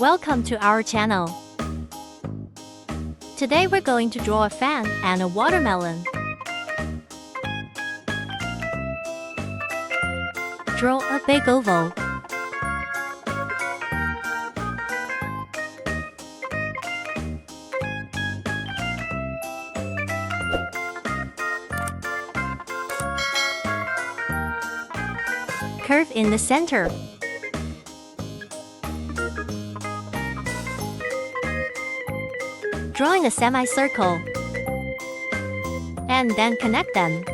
Welcome to our channel. Today we're going to draw a fan and a watermelon. Draw a big oval. Curve in the center. Drawing a semicircle. And then connect them.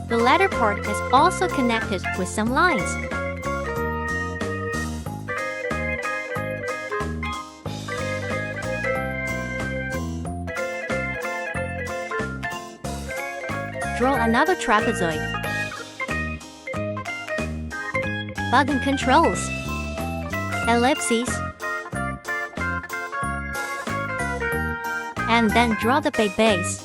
The latter part is also connected with some lines. Draw another trapezoid. Button controls. Ellipses. And then draw the big base.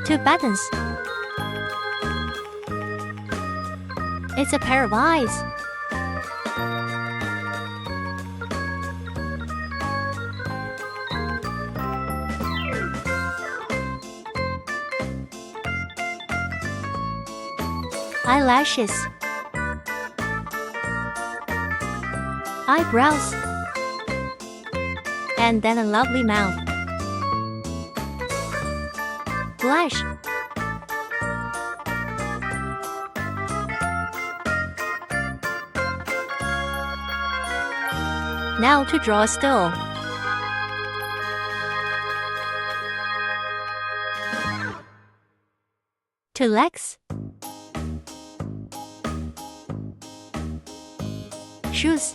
Two buttons. It's a pair of eyes. Eyelashes. Eyebrows. And then a lovely mouth. Blush. Now to draw a still. Two legs. Shoes.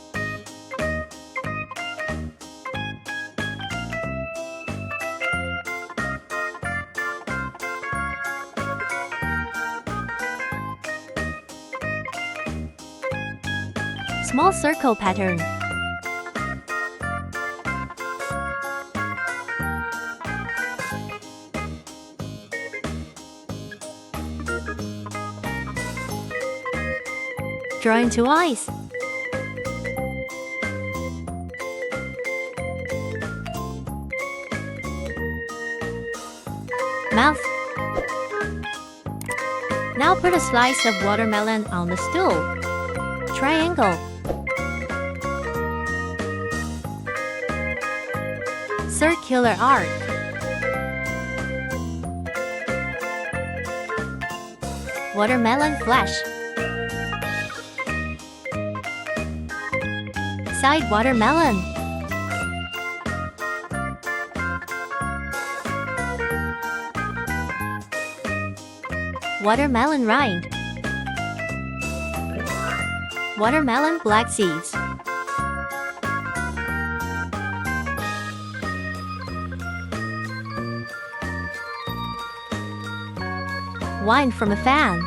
Small circle pattern. Drawing two eyes. Mouth. Now put a slice of watermelon on the stool. Triangle. Circular arc. Watermelon flesh. Side watermelon. Watermelon rind. Watermelon black seeds. Wine from a fan.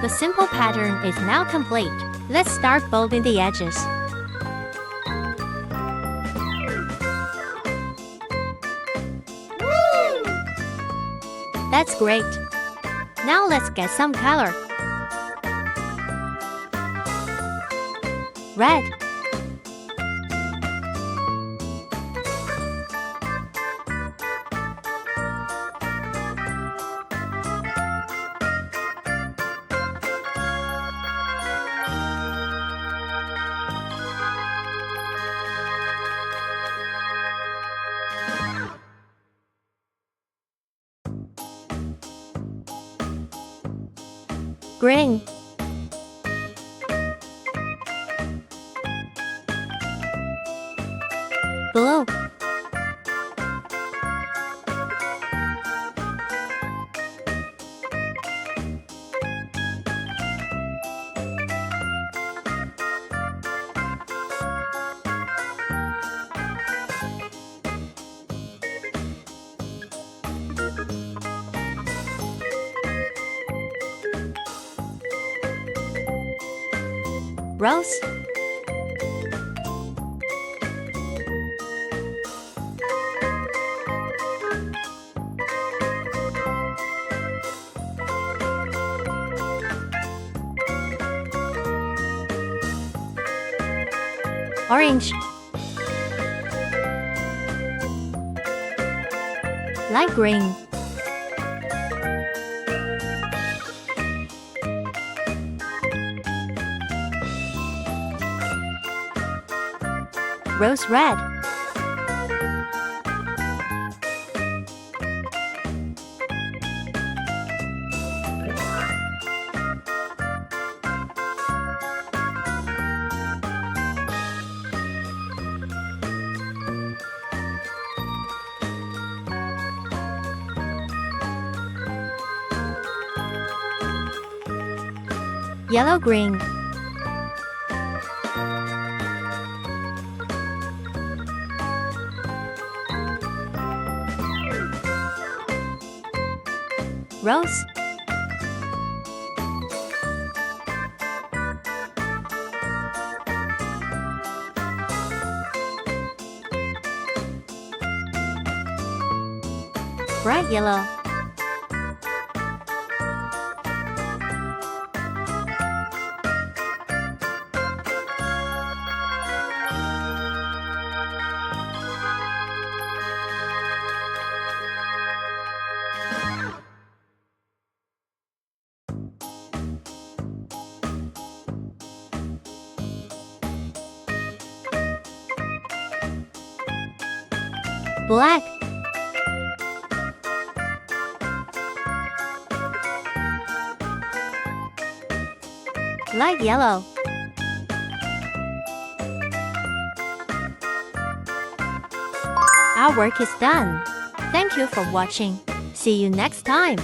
The simple pattern is now complete. Let's start bulbing the edges. That's great. Now let's get some color. Red. Green. Blue. Rose. Orange. Light green. Rose red. Yellow green. Rose. Bright yellow. Black. Light yellow. Our work is done. Thank you for watching. See you next time.